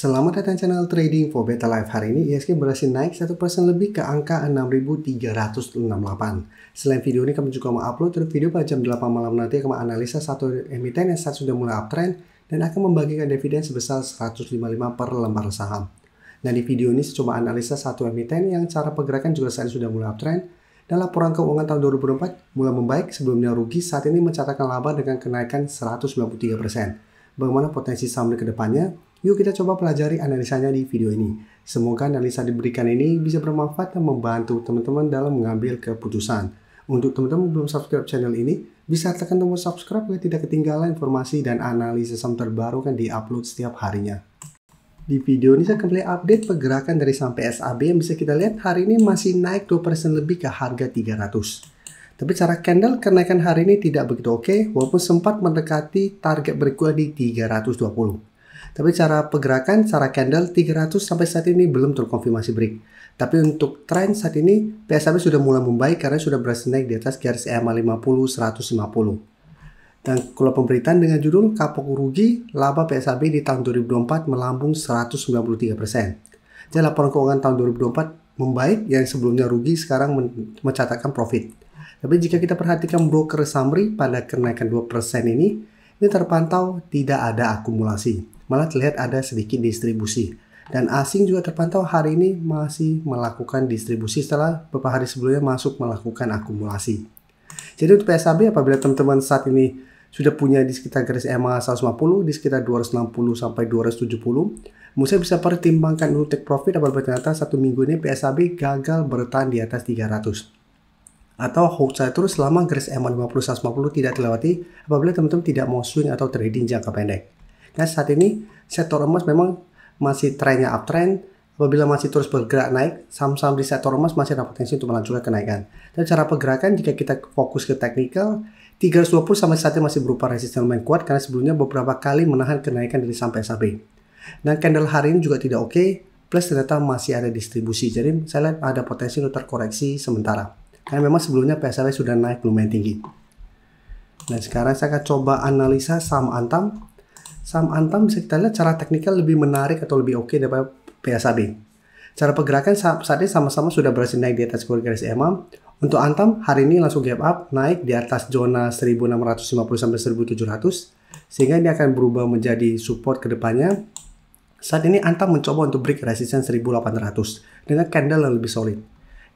Selamat datang channel Trading for Better Life. Hari ini ISG berhasil naik 1% lebih ke angka 6.368. Selain video ini kami juga mengupload video pada jam 8 malam nanti akan menganalisa satu emiten yang saat sudah mulai uptrend dan akan membagikan dividen sebesar 155 per lembar saham. Nah, di video ini saya coba analisa satu emiten yang cara pergerakan juga saat sudah mulai uptrend dan laporan keuangan tahun 2024 mulai membaik, sebelumnya rugi, saat ini mencatatkan laba dengan kenaikan 193%. Bagaimana potensi saham ke depannya? Yuk kita coba pelajari analisanya di video ini. Semoga analisa diberikan ini bisa bermanfaat dan membantu teman-teman dalam mengambil keputusan. Untuk teman-teman belum subscribe channel ini, bisa tekan tombol subscribe agar tidak ketinggalan informasi dan analisis saham terbaru kan diupload setiap harinya. Di video ini saya kembali update pergerakan dari saham PSAB yang bisa kita lihat hari ini masih naik 2% lebih ke harga 300. Tapi cara candle kenaikan hari ini tidak begitu oke, walaupun sempat mendekati target berikutnya di 320. Tapi cara pergerakan, cara candle 300 sampai saat ini belum terkonfirmasi break. Tapi untuk tren saat ini, PSAB sudah mulai membaik karena sudah berhasil naik di atas garis EMA 50-150. Dan kalau pemberitaan dengan judul Kapok Rugi, laba PSAB di tahun 2024 melambung 193%. Jadi laporan keuangan tahun 2024 membaik, yang sebelumnya rugi sekarang mencatatkan profit. Tapi jika kita perhatikan broker summary pada kenaikan 2% ini terpantau tidak ada akumulasi. Malah terlihat ada sedikit distribusi. Dan asing juga terpantau hari ini masih melakukan distribusi setelah beberapa hari sebelumnya masuk melakukan akumulasi. Jadi untuk PSAB, apabila teman-teman saat ini sudah punya di sekitar garis EMA 150, di sekitar 260 sampai 270, saya bisa pertimbangkan untuk take profit apabila ternyata satu minggu ini PSAB gagal bertahan di atas 300. Atau hold saya terus selama garis EMA 50-150 tidak terlewati apabila teman-teman tidak mau swing atau trading jangka pendek. Nah, saat ini sektor emas memang masih trennya uptrend. Apabila masih terus bergerak naik, saham-saham di sektor emas masih ada potensi untuk melanjutkan kenaikan. Dan cara pergerakan jika kita fokus ke teknikal, 320 sampai saat ini masih berupa resisten lumayan kuat karena sebelumnya beberapa kali menahan kenaikan dari sampai SAB. Dan candle hari ini juga tidak oke, plus ternyata masih ada distribusi. Jadi saya lihat ada potensi untuk terkoreksi sementara. Karena memang sebelumnya PSAB sudah naik lumayan tinggi. Nah, sekarang saya akan coba analisa saham Antam. Saham Antam bisa kita lihat cara teknikal lebih menarik atau lebih oke daripada PSAB. Cara pergerakan saat ini sama-sama sudah berhasil naik di atas garis EMA. Untuk Antam hari ini langsung gap up, naik di atas zona 1650 sampai 1700. Sehingga ini akan berubah menjadi support ke depannya. Saat ini Antam mencoba untuk break resistance 1800 dengan candle yang lebih solid.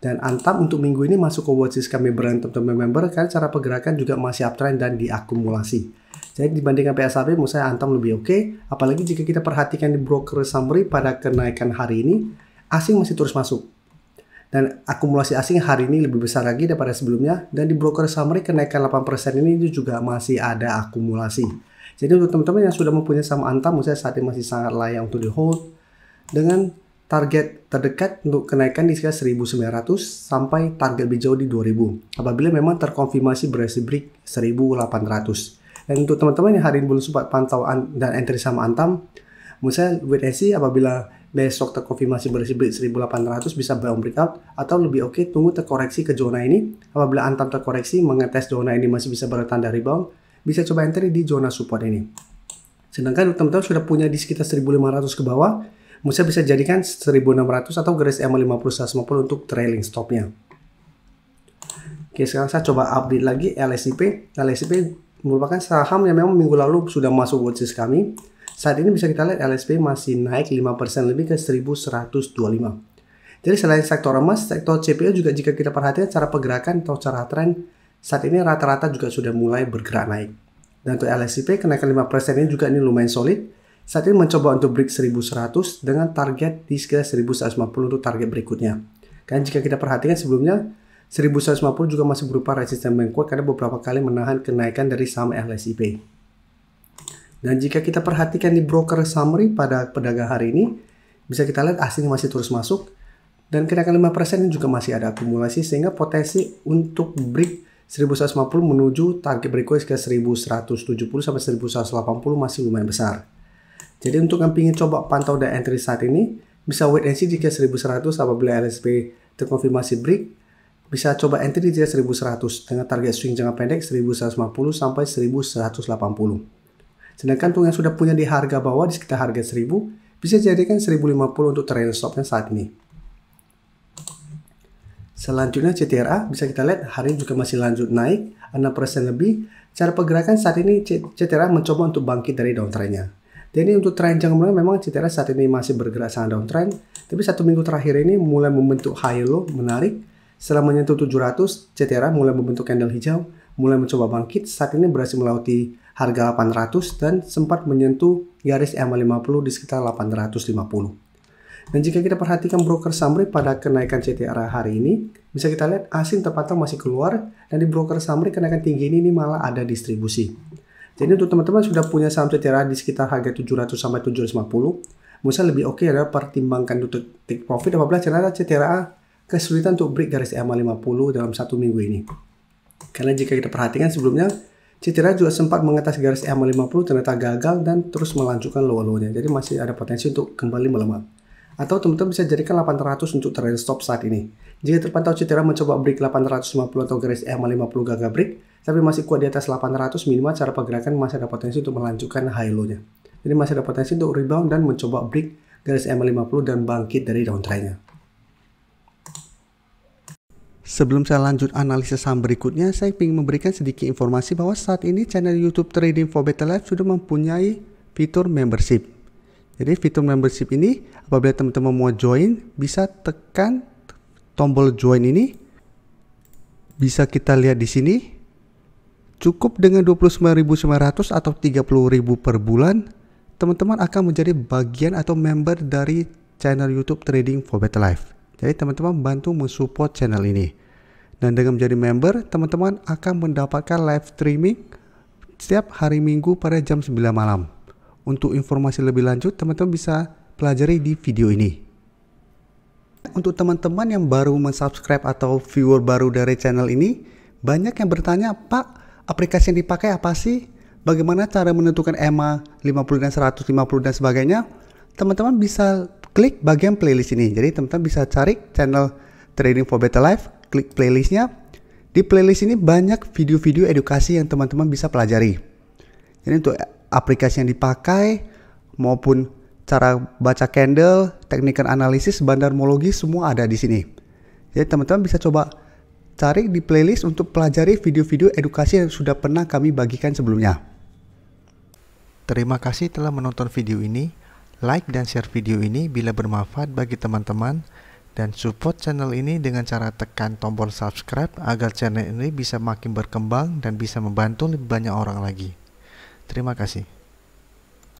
Dan Antam untuk minggu ini masuk ke watchlist kami teman-teman member karena cara pergerakan juga masih uptrend dan diakumulasi. Jadi dibandingkan PSAB menurut saya Antam lebih oke. Apalagi jika kita perhatikan di broker summary pada kenaikan hari ini, asing masih terus masuk. Dan akumulasi asing hari ini lebih besar lagi daripada sebelumnya. Dan di broker summary kenaikan 8% ini juga masih ada akumulasi. Jadi untuk teman-teman yang sudah mempunyai saham Antam, menurut saya saat ini masih sangat layak untuk di hold dengan target terdekat untuk kenaikan di sekitar 1900 sampai target lebih jauh di 2000 apabila memang terkonfirmasi berhasil break 1800. Dan untuk teman-teman yang hari ini belum sempat pantau dan entry saham Antam, menurut saya wait and see. Apabila besok terkonfirmasi berhasil break 1800 bisa buy on breakout, atau lebih oke tunggu terkoreksi ke zona ini. Apabila Antam terkoreksi mengetes zona ini masih bisa bertanda rebound, bisa coba entry di zona support ini. Sedangkan untuk teman-teman sudah punya di sekitar 1500 ke bawah, saya bisa jadikan 1600 atau garis EMA 50-150 untuk trailing stopnya. Oke, sekarang saya coba update lagi LSIP. LSIP merupakan saham yang memang minggu lalu sudah masuk watchlist kami. Saat ini bisa kita lihat LSIP masih naik 5% lebih ke 1125. Jadi selain sektor emas, sektor CPO juga jika kita perhatikan cara pergerakan atau cara tren, saat ini rata-rata juga sudah mulai bergerak naik. Dan untuk LSIP kenaikan 5% ini juga ini lumayan solid. Saat ini mencoba untuk break 1100 dengan target di sekitar 1150 untuk target berikutnya. Karena jika kita perhatikan sebelumnya 1150 juga masih berupa resisten yang kuat karena beberapa kali menahan kenaikan dari saham LSIP. Dan jika kita perhatikan di broker summary pada pedagang hari ini, bisa kita lihat asing masih terus masuk dan kenaikan 5% ini juga masih ada akumulasi sehingga potensi untuk break 1150 menuju target berikutnya ke 1170 sampai 1180 masih lumayan besar. Jadi untuk yang ingin coba pantau dan entry saat ini, bisa wait and see jika 1100 apabila LSP terkonfirmasi break, bisa coba entry di 1100 dengan target swing jangka pendek 1150 sampai 1180. Sedangkan untuk yang sudah punya di harga bawah di sekitar harga 1000, bisa jadikan 1050 untuk trailing stopnya saat ini. Selanjutnya CTRA, bisa kita lihat hari ini juga masih lanjut naik 6% lebih. Cara pergerakan saat ini CTRA mencoba untuk bangkit dari downtrendnya. Dan ini untuk tren jangka menengah memang CTRA saat ini masih bergerak sangat downtrend. Tapi 1 minggu terakhir ini mulai membentuk high low menarik. Setelah menyentuh 700, CTRA mulai membentuk candle hijau, mulai mencoba bangkit. Saat ini berhasil melewati harga 800 dan sempat menyentuh garis EMA50 di sekitar 850. Dan jika kita perhatikan broker summary pada kenaikan CTRA hari ini, bisa kita lihat asing terpantau masih keluar, dan di broker summary kenaikan tinggi ini malah ada distribusi. Jadi untuk teman-teman sudah punya saham CTRA di sekitar harga 700 sampai 750, menurut saya lebih oke adalah pertimbangkan untuk take profit apabila ternyata CTRA kesulitan untuk break garis EMA50 dalam 1 minggu ini. Karena jika kita perhatikan sebelumnya, CTRA juga sempat mengatas garis EMA50 ternyata gagal dan terus melanjutkan low-low-nya. Jadi masih ada potensi untuk kembali melemah. Atau teman-teman bisa jadikan 800 untuk trailing stop saat ini. Jika terpantau CTRA mencoba break 850 atau garis EMA50 gagal break, tapi masih kuat di atas 800 minimal, cara pergerakan masih ada potensi untuk melanjutkan high low-nya. Jadi masih ada potensi untuk rebound dan mencoba break garis EMA50 dan bangkit dari downtrend-nya. Sebelum saya lanjut analisis saham berikutnya, saya ingin memberikan sedikit informasi bahwa saat ini channel YouTube Trading for Better Life sudah mempunyai fitur membership. Jadi fitur membership ini apabila teman-teman mau join, bisa tekan tombol join ini. Bisa kita lihat di sini. Cukup dengan 29.900 atau 30.000 per bulan, teman-teman akan menjadi bagian atau member dari channel YouTube Trading for Better Life. Jadi teman-teman bantu mensupport channel ini. Dan dengan menjadi member, teman-teman akan mendapatkan live streaming setiap hari Minggu pada jam 9 malam. Untuk informasi lebih lanjut, teman-teman bisa pelajari di video ini. Untuk teman-teman yang baru mensubscribe atau viewer baru dari channel ini, banyak yang bertanya, Pak, aplikasi yang dipakai apa sih? Bagaimana cara menentukan EMA 50 dan 150 dan sebagainya? Teman-teman bisa klik bagian playlist ini. Jadi teman-teman bisa cari channel Trading for Better Life, klik playlistnya. Di playlist ini banyak video-video edukasi yang teman-teman bisa pelajari. Jadi untuk aplikasi yang dipakai maupun cara baca candle, teknik analisis, bandarmologi semua ada di sini. Jadi teman-teman bisa coba cari di playlist untuk pelajari video-video edukasi yang sudah pernah kami bagikan sebelumnya. Terima kasih telah menonton video ini. Like dan share video ini bila bermanfaat bagi teman-teman, dan support channel ini dengan cara tekan tombol subscribe agar channel ini bisa makin berkembang dan bisa membantu lebih banyak orang lagi. Terima kasih.